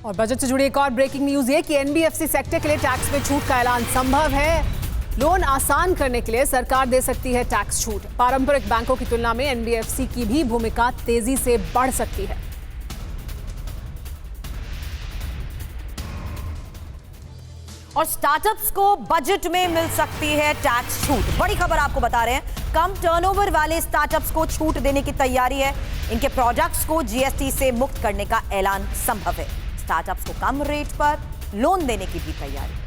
और बजट से जुड़ी एक और ब्रेकिंग न्यूज ये कि एनबीएफसी सेक्टर के लिए टैक्स में छूट का ऐलान संभव है। लोन आसान करने के लिए सरकार दे सकती है टैक्स छूट। पारंपरिक बैंकों की तुलना में एनबीएफसी की भी भूमिका तेजी से बढ़ सकती है। और स्टार्टअप्स को बजट में मिल सकती है टैक्स छूट। बड़ी खबर आपको बता रहे हैं, कम टर्नओवर वाले स्टार्टअप्स को छूट देने की तैयारी है। इनके प्रोडक्ट्स को जीएसटी से मुक्त करने का ऐलान संभव है। स्टार्टअप्स को कम रेट पर लोन देने की भी तैयारी।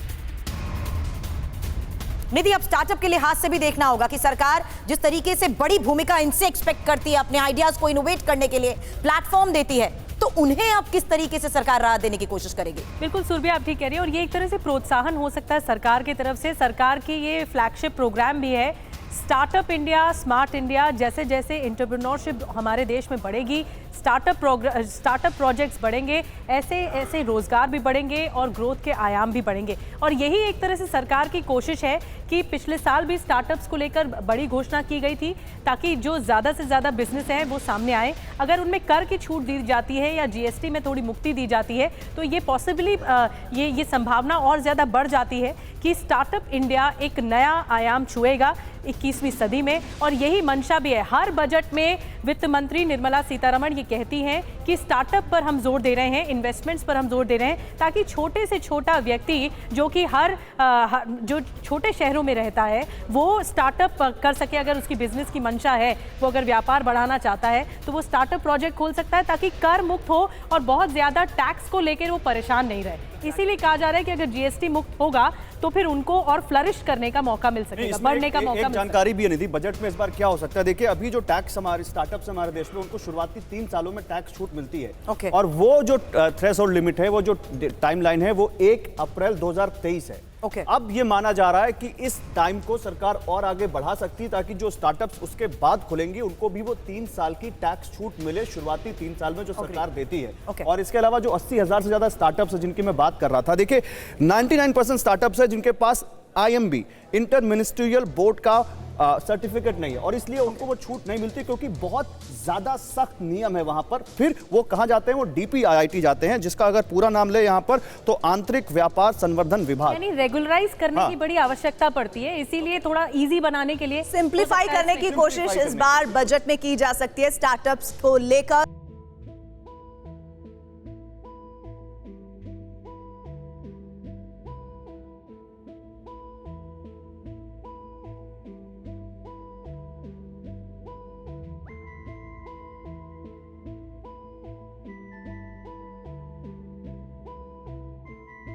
निधि, अब स्टार्टअप के लिहाज से भी देखना होगा कि सरकार जिस तरीके से बड़ी भूमिका इनसे एक्सपेक्ट करती है, अपने आइडियाज को इनोवेट करने के लिए प्लेटफॉर्म देती है, तो उन्हें अब किस तरीके से सरकार राहत देने की कोशिश करेगी। बिल्कुल सुरभि, आप ठीक कह रही हैं। और ये एक तरह से प्रोत्साहन हो सकता है सरकार की तरफ से। सरकार की ये फ्लैगशिप प्रोग्राम भी है स्टार्टअप इंडिया, स्मार्ट इंडिया। जैसे जैसे एंटरप्रेन्योरशिप हमारे देश में बढ़ेगी, स्टार्टअप प्रोजेक्ट्स बढ़ेंगे, ऐसे ऐसे रोजगार भी बढ़ेंगे और ग्रोथ के आयाम भी बढ़ेंगे। और यही एक तरह से सरकार की कोशिश है कि पिछले साल भी स्टार्टअप्स को लेकर बड़ी घोषणा की गई थी, ताकि जो ज़्यादा से ज़्यादा बिजनेस हैं वो सामने आए। अगर उनमें कर की छूट दी जाती है या जीएसटी में थोड़ी मुक्ति दी जाती है, तो ये पॉसिबली ये संभावना और ज़्यादा बढ़ जाती है कि स्टार्टअप इंडिया एक नया आयाम छुएगा 21वीं सदी में। और यही मंशा भी है। हर बजट में वित्त मंत्री निर्मला सीतारमण ये कहती हैं कि स्टार्टअप पर हम जोर दे रहे हैं, इन्वेस्टमेंट्स पर हम जोर दे रहे हैं, ताकि छोटे से छोटा व्यक्ति जो कि जो छोटे शहरों में रहता है वो स्टार्टअप कर सके। अगर उसकी बिजनेस की मंशा है, वो अगर व्यापार बढ़ाना चाहता है, तो वो स्टार्टअप प्रोजेक्ट खोल सकता है, ताकि कर मुक्त हो और बहुत ज़्यादा टैक्स को लेकर वो परेशान नहीं रहे। इसीलिए कहा जा रहा है कि अगर जीएसटी मुक्त होगा तो फिर उनको और फ्लरिश करने का मौका मिल सकेगा, बढ़ने का मौका मिल जानकारी भी है निधि, बजट में इस बार क्या हो सकता है। देखिए, अभी जो टैक्स हमारे स्टार्टअप्स हमारे देश में, उनको शुरुआती 3 सालों में टैक्स छूट मिलती है। और वो जो थ्रेशोल्ड लिमिट है, वो जो टाइमलाइन है, वो 1 अप्रैल 2023 है। अब ये माना जा रहा है कि इस टाइम को सरकार और आगे बढ़ा सकती है, ताकि जो स्टार्टअप्स उसके बाद खुलेंगे उनको भी वो 3 साल की टैक्स छूट मिले, शुरुआती 3 साल में जो सरकार देती है। और इसके अलावा जो 80,000 से ज्यादा स्टार्टअप्स है जिनकी मैं बात कर रहा था, देखिए 99% स्टार्टअप्स है जिनके पास IMB इंटर मिनिस्ट्रियल बोर्ड का सर्टिफिकेट नहीं है, और इसलिए उनको वो छूट नहीं मिलती, क्योंकि बहुत ज्यादा सख्त नियम है वहां पर। फिर वो कहां जाते हैं, वो DPIIT जाते हैं, जिसका अगर पूरा नाम ले यहां पर तो आंतरिक व्यापार संवर्धन विभाग, यानी रेगुलराइज करने की बड़ी आवश्यकता पड़ती है। इसीलिए थोड़ा इजी बनाने के लिए सिंप्लीफाई करने की कोशिश इस बार बजट में की जा सकती है स्टार्टअप्स को लेकर।